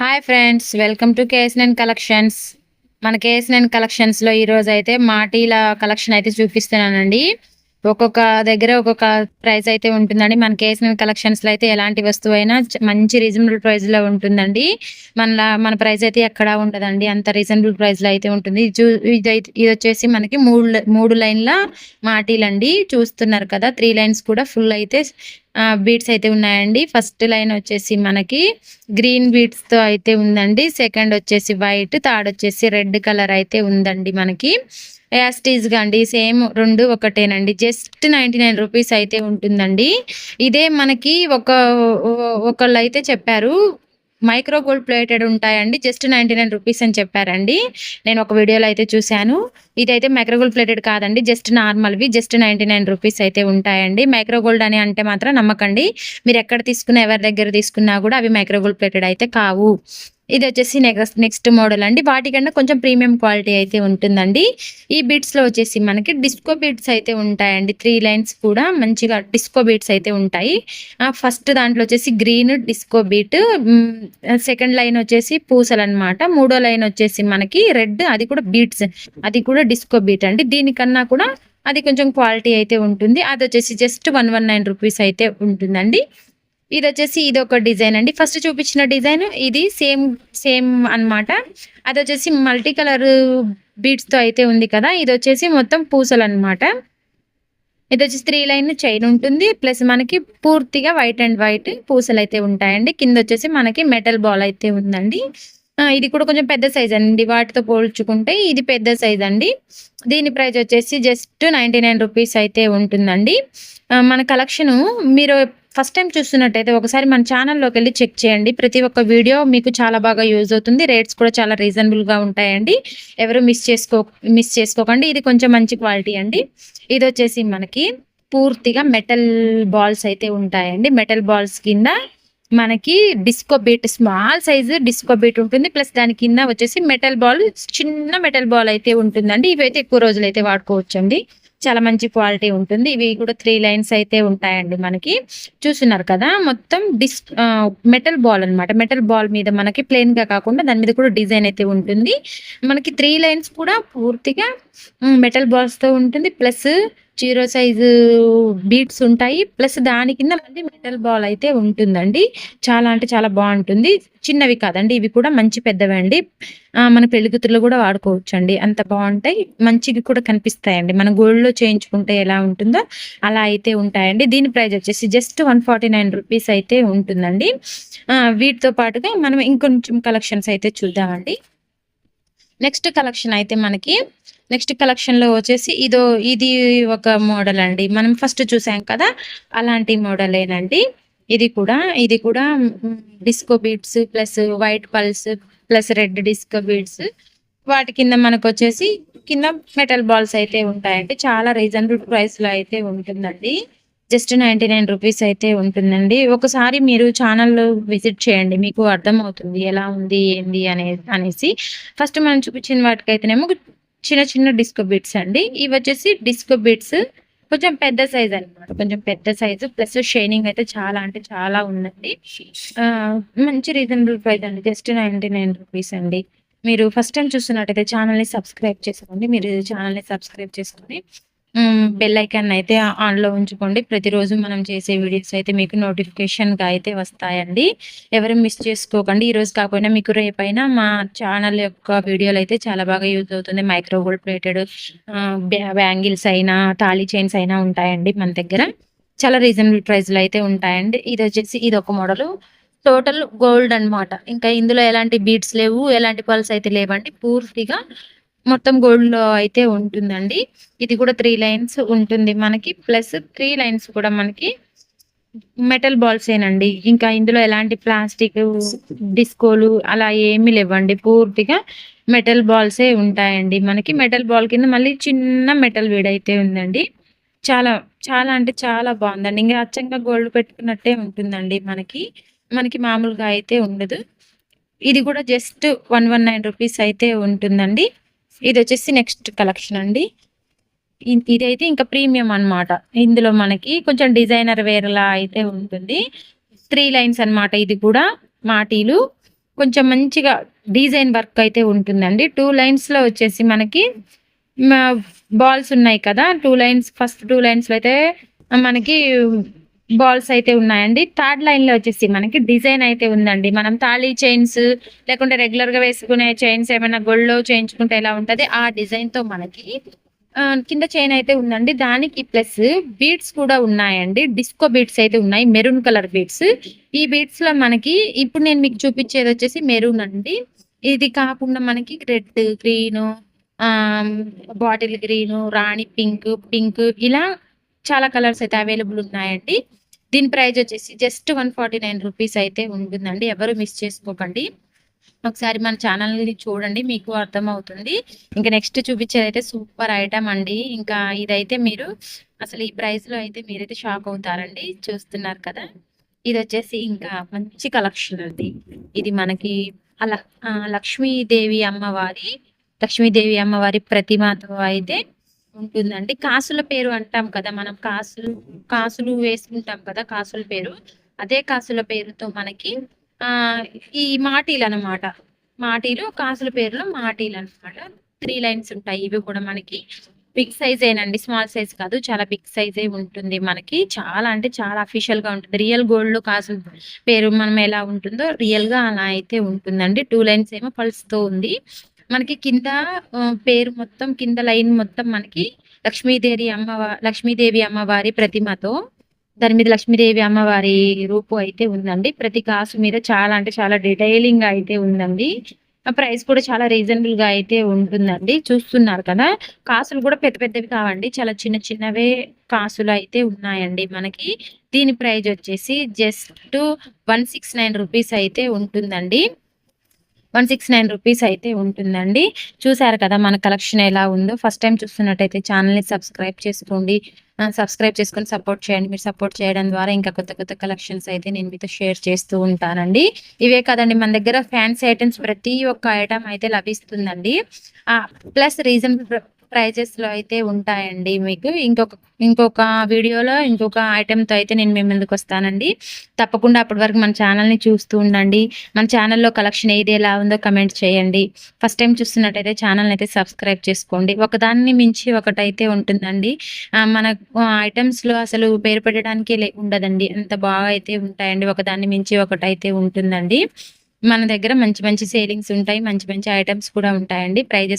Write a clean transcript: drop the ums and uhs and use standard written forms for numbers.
Hi friends, welcome to KSN collections. మన KSN కలెక్షన్స్లో ఈరోజు అయితే మాటీల కలెక్షన్ అయితే చూపిస్తున్నానండి. ఒక్కొక్క దగ్గర ఒక్కొక్క ప్రైస్ అయితే ఉంటుందండి. మన కేఎస్ఎన్ కలెక్షన్స్లో అయితే ఎలాంటి వస్తువు అయినా మంచి రీజనబుల్ ప్రైస్లో ఉంటుందండి. మన ప్రైస్ అయితే ఎక్కడా ఉండదండి, అంత రీజనబుల్ ప్రైస్లో అయితే ఉంటుంది. ఇది వచ్చేసి మనకి మూడు లైన్ల మాటీలండి. చూస్తున్నారు కదా, 3 లైన్స్ కూడా ఫుల్ అయితే బీడ్స్ అయితే ఉన్నాయండి. ఫస్ట్ లైన్ వచ్చేసి మనకి గ్రీన్ బీడ్స్ తో అయితే ఉందండి. సెకండ్ వచ్చేసి వైట్, థర్డ్ వచ్చేసి రెడ్ కలర్ అయితే ఉందండి. మనకి యాస్టీజ్ గా అండి, సేమ్ రెండు ఒకటేనండి. జస్ట్ 99 రూపీస్ అయితే ఉంటుందండి. ఇదే మనకి ఒకళ్ళు అయితే చెప్పారు, మైక్రో గోల్డ్ ప్లేటెడ్ ఉంటాయండి, జస్ట్ 99 రూపీస్ అని చెప్పారండి. నేను ఒక వీడియోలో అయితే చూశాను. ఇదైతే మైక్రో గోల్డ్ ప్లేటెడ్ కాదండి, జస్ట్ నార్మల్వి, జస్ట్ 99 రూపీస్ అయితే ఉంటాయండి. మైక్రో గోల్డ్ అని అంటే మాత్రం నమ్మకండి. మీరు ఎక్కడ తీసుకున్నా, ఎవరి దగ్గర తీసుకున్నా కూడా అవి మైక్రో గోల్డ్ ప్లేటెడ్ అయితే కావు. ఇది వచ్చేసి నెక్స్ట్ మోడల్ అండి. వాటికన్నా కొంచెం ప్రీమియం క్వాలిటీ అయితే ఉంటుందండి. ఈ బీడ్స్ లో వచ్చేసి మనకి డిస్కో బీడ్స్ అయితే ఉంటాయండి. 3 లైన్స్ కూడా మంచిగా డిస్కో బీడ్స్ అయితే ఉంటాయి. ఫస్ట్ దాంట్లో వచ్చేసి green disco beat, second line వచ్చేసి పూసలు అనమాట, మూడో లైన్ వచ్చేసి మనకి రెడ్, అది కూడా బీడ్స్, అది కూడా డిస్కో బీట్ అండి. దీనికన్నా కూడా అది కొంచెం క్వాలిటీ అయితే ఉంటుంది. అది వచ్చేసి జస్ట్ 119 రూపీస్ అయితే ఉంటుందండి. ఇది వచ్చేసి ఇది ఒక డిజైన్ అండి. ఫస్ట్ చూపించిన డిజైన్ ఇది సేమ్ సేమ్ అనమాట. అది వచ్చేసి మల్టీ కలర్ బీడ్స్ తో అయితే ఉంది కదా. ఇది వచ్చేసి మొత్తం పూసలు అనమాట. ఇది వచ్చేసి 3 లైన్ చైన్ ఉంటుంది, ప్లస్ మనకి పూర్తిగా వైట్ అండ్ వైట్ పూసలు అయితే ఉంటాయండి. కింద వచ్చేసి మనకి మెటల్ బాల్ అయితే ఉందండి. ఇది కూడా కొంచెం పెద్ద సైజ్ అండి, వాటితో పోల్చుకుంటే ఇది పెద్ద సైజ్ అండి. దీని ప్రైస్ వచ్చేసి జస్ట్ 99 రూపీస్ అయితే ఉంటుందండి. మన కలెక్షన్ మీరు ఫస్ట్ టైం చూస్తున్నట్టయితే ఒకసారి మన ఛానల్లోకి వెళ్ళి చెక్ చేయండి. ప్రతి ఒక్క వీడియో మీకు చాలా బాగా యూజ్ అవుతుంది. రేట్స్ కూడా చాలా రీజనబుల్గా ఉంటాయండి. ఎవరు మిస్ చేసుకోకండి. ఇది కొంచెం మంచి క్వాలిటీ అండి. ఇది వచ్చేసి మనకి పూర్తిగా మెటల్ బాల్స్ అయితే ఉంటాయండి. మెటల్ బాల్స్ కింద మనకి disco beat, small size disco beat ఉంటుంది, ప్లస్ దాని కింద వచ్చేసి మెటల్ బాల్, చిన్న మెటల్ బాల్ అయితే ఉంటుందండి. ఇవైతే ఎక్కువ రోజులు అయితే వాడుకోవచ్చు అండి. చాలా మంచి క్వాలిటీ ఉంటుంది. ఇవి కూడా 3 లైన్స్ అయితే ఉంటాయండి. మనకి చూస్తున్నారు కదా, మొత్తం మెటల్ బాల్ అనమాట. మెటల్ బాల్ మీద మనకి ప్లెయిన్ గా కాకుండా దాని మీద కూడా డిజైన్ అయితే ఉంటుంది. మనకి 3 లైన్స్ కూడా పూర్తిగా మెటల్ బాల్స్ తో ఉంటుంది, ప్లస్ జీరో సైజు బీట్స్ ఉంటాయి, ప్లస్ దాని కింద మళ్ళీ మెటల్ బాల్ అయితే ఉంటుందండి. చాలా అంటే చాలా బాగుంటుంది. చిన్నవి కాదండి, ఇవి కూడా మంచి పెద్దవి అండి. మన పెళ్లికూతుర్లో కూడా వాడుకోవచ్చు అండి, అంత బాగుంటాయి. మంచిగా కూడా కనిపిస్తాయండి. మన గోల్డ్ లో చేయించుకుంటే ఎలా ఉంటుందో అలా అయితే ఉంటాయండి. దీని ప్రైస్ వచ్చేసి జస్ట్ 149 రూపీస్ అయితే ఉంటుందండి. వీటితో పాటుగా మనం ఇంకొంచెం కలెక్షన్స్ అయితే చూద్దామండి. నెక్స్ట్ కలెక్షన్ అయితే మనకి నెక్స్ట్ కలెక్షన్ లో వచ్చేసి ఇది ఒక మోడల్ అండి. మనం ఫస్ట్ చూసాం కదా, అలాంటి మోడలేనండి. ఇది కూడా disco beads, plus white pulse, plus red disco beads. వాటి కింద మనకు వచ్చేసి కింద మెటల్ బాల్స్ అయితే ఉంటాయండి. చాలా రీజనబుల్ ప్రైస్ లో అయితే ఉంటుందండి. జస్ట్ 99 రూపీస్ అయితే ఉంటుందండి. ఒకసారి మీరు ఛానల్లో విజిట్ చేయండి, మీకు అర్థమవుతుంది ఎలా ఉంది ఏంది అనేసి. ఫస్ట్ మనం చూపించిన వాటికైతేనేమో చిన్న చిన్న డిస్కో బిట్స్ అండి. ఇవి వచ్చేసి డిస్కో బిట్స్ కొంచెం పెద్ద సైజ్ అనమాట, కొంచెం పెద్ద సైజు, ప్లస్ షైనింగ్ అయితే చాలా అంటే చాలా ఉందండి. మంచి రీజనబుల్ ప్రైస్ అండి, జస్ట్ 99 రూపీస్ అండి. మీరు ఫస్ట్ టైం చూస్తున్నట్టయితే ఛానల్ని సబ్స్క్రైబ్ చేసుకోండి. మీరు ఛానల్ని సబ్స్క్రైబ్ చేసుకొని బెల్ ఐకాన్ అయితే ఆన్లో ఉంచుకోండి. ప్రతిరోజు మనం చేసే వీడియోస్ అయితే మీకు నోటిఫికేషన్గా అయితే వస్తాయండి. ఎవరు మిస్ చేసుకోకండి. ఈరోజు కాకపోయినా మీకు రేపైనా మా ఛానల్ యొక్క వీడియోలు అయితే చాలా బాగా యూజ్ అవుతుంది. మైక్రో గోల్డ్ ప్లేటెడ్ బ్యాంగిల్స్ అయినా, తాళీ చైన్స్ అయినా ఉంటాయండి మన దగ్గర. చాలా రీజనబుల్ ప్రైస్లో అయితే ఉంటాయండి. ఇది వచ్చేసి ఇది ఒక మోడల్, టోటల్ గోల్డ్ అనమాట. ఇంకా ఇందులో ఎలాంటి బీడ్స్ లేవు, ఎలాంటి పల్స్ అయితే లేవండి. పూర్తిగా మొత్తం గోల్డ్ లో అయితే ఉంటుందండి. ఇది కూడా 3 లైన్స్ ఉంటుంది మనకి, ప్లస్ 3 లైన్స్ కూడా మనకి మెటల్ బాల్స్ ఏనండి. ఇంకా ఇందులో ఎలాంటి ప్లాస్టిక్ డిస్కోలు అలా ఏమి లేవండి. పూర్తిగా మెటల్ బాల్సే ఉంటాయండి. మనకి మెటల్ బాల్ కింద మళ్ళీ చిన్న మెటల్ అయితే ఉందండి. చాలా చాలా అంటే చాలా బాగుందండి. ఇంకా అచ్చంగా గోల్డ్ పెట్టుకున్నట్టే ఉంటుందండి. మనకి మామూలుగా అయితే ఉండదు. ఇది కూడా జస్ట్ 119 రూపీస్ అయితే ఉంటుందండి. ఇది వచ్చేసి నెక్స్ట్ కలెక్షన్ అండి. ఇదైతే ఇంకా ప్రీమియం అన్నమాట. ఇందులో మనకి కొంచెం డిజైనర్ వేర్ లా అయితే ఉంటుంది. 3 లైన్స్ అన్నమాట. ఇది కూడా మాటీలు కొంచెం మంచిగా డిజైన్ వర్క్ అయితే ఉంటుందండి. 2 లైన్స్‌లో వచ్చేసి మనకి మా బాల్స్ ఉన్నాయి కదా! 2 లైన్స్ ఫస్ట్ 2 లైన్స్‌లో అయితే మనకి బాల్స్ అయితే ఉన్నాయండి. థర్డ్ లైన్‌లో వచ్చేసి మనకి డిజైన్ అయితే ఉందండి. మనం తాళి చైన్స్ లేకుంటే రెగ్యులర్‌గా వేసుకునే చైన్స్ ఏమైనా గోల్డ్‌లో చేయించుకుంటే ఎలా ఉంటది, ఆ డిజైన్‌తో మనకి కింద చైన్ అయితే ఉందండి. దానికి ప్లస్ బీడ్స్ కూడా ఉన్నాయండి. డిస్కో బీడ్స్ అయితే ఉన్నాయి. Maroon colour beads. ఈ బీడ్స్‌లో మనకి ఇప్పుడు నేను మీకు చూపించేదొచ్చేసి మెరూన్ అండి. ఇది కాకుండా మనకి రెడ్, గ్రీను, ఆహ్, బాటిల్ గ్రీను, రాణి పింక్, పింక్ ఇలా చాలా కలర్స్ అయితే అవైలబుల్ ఉన్నాయండి. దీని ప్రైస్ వచ్చేసి జస్ట్ 149 రూపీస్ అయితే ఉంటుందండి. ఎవరు మిస్ చేసుకోకండి. ఒకసారి మన ఛానల్‌ని చూడండి. మీకు అర్థమవుతుంది. ఇంక నెక్స్ట్ చూపించేదైతే సూపర్ ఐటెమ్ అండి. ఇంకా ఇదైతే మీరు అసలు ఈ ప్రైస్‌లో అయితే మీరైతే షాక్ అవుతారండి. చూస్తున్నారు కదా! ఇదొచ్చేసి ఇంకా మంచి కలెక్షన్ అండి. ఇది మనకి అలా లక్ష్మీదేవి అమ్మవారి ప్రతిమతో అయితే ఉంటుందండి. కాసుల పేరు అంటాం కదా! మనం కాసులు వేసుకుంటాం కదా! కాసుల పేరు. అదే కాసుల పేరుతో మనకి ఆహ్, ఈ మాటీలనమాట. మాటీలు కాసుల పేరులో మాటీలనమాట. 3 లైన్స్ ఉంటాయి. ఇవి కూడా మనకి బిగ్ సైజేనండి. స్మాల్ సైజ్ కాదు. చాలా బిగ్ సైజే ఉంటుంది మనకి. చాలా అంటే చాలా అఫీషియల్‌గా ఉంటుంది. రియల్ గోల్డ్‌లో కాసుల పేరు మనం ఎలా ఉంటుందో రియల్‌గా అలా అయితే ఉంటుందండి. 2 లైన్స్ ఏమో పల్స్‌తో ఉంది. మనకి కింద పేరు మొత్తం కింద లైన్ మొత్తం మనకి లక్ష్మీదేవి అమ్మవారి ప్రతిమతో దాని మీద లక్ష్మీదేవి అమ్మవారి రూపు అయితే ఉందండి. ప్రతి కాసు మీద చాలా అంటే చాలా డీటెయిలింగ్‌గా అయితే ఉందండి. ప్రైస్ కూడా చాలా రీజనబుల్‌గా అయితే ఉంటుందండి. చూస్తున్నారు కదా! కాసులు కూడా పెద్ద పెద్దవి కావండి. చాలా చిన్న చిన్నవే కాసులయితే ఉన్నాయండి మనకి. దీని ప్రైజ్ వచ్చేసి జస్ట్ 169 రూపీస్ అయితే ఉంటుందండి. 169 రూపీస్ అయితే ఉంటుందండి. చూసారు కదా మన కలెక్షన్ ఎలా ఉందో. ఫస్ట్ టైమ్ చూస్తున్నట్టయితే ఛానెల్‌ని సబ్స్క్రైబ్ చేసుకోండి. సబ్స్క్రైబ్ చేసుకొని సపోర్ట్ చేయండి. మీరు సపోర్ట్ చేయడం ద్వారా ఇంకా కొత్త కొత్త కలెక్షన్స్ అయితే నేను మీతో షేర్ చేస్తూ ఉంటానండి. ఇవే కాదండి మన దగ్గర ఫ్యాన్సీ ఐటెమ్స్ ప్రతి ఒక్క ఐటెమ్ అయితే లభిస్తుందండి. ప్లస్ రీజనబుల్ ప్రైజెస్‌లో అయితే ఉంటాయండి మీకు. ఇంకొక వీడియోలో ఇంకొక ఐటెమ్‌తో అయితే నేను మీ ముందుకొస్తానండి. తప్పకుండా అప్పటి వరకు మన ఛానెల్‌ని చూస్తూ ఉండండి. మన ఛానెల్‌లో కలెక్షన్ ఏది ఎలా ఉందో కమెంట్ చేయండి. ఫస్ట్ టైమ్ చూస్తున్నట్టయితే ఛానెల్‌ని అయితే సబ్స్క్రైబ్ చేసుకోండి. ఒకదాన్ని మించి ఒకటైతే ఉంటుందండి. మన ఐటెమ్స్‌లో అసలు పేరు పెట్టడానికే ఉండదండి. అంత బాగా అయితే ఉంటాయండి. ఒకదాన్ని మించి ఒకటైతే ఉంటుందండి. మన దగ్గర మంచి మంచి సేలింగ్స్ ఉంటాయి. మంచి మంచి ఐటెమ్స్ కూడా ఉంటాయండి. ప్రైజెస్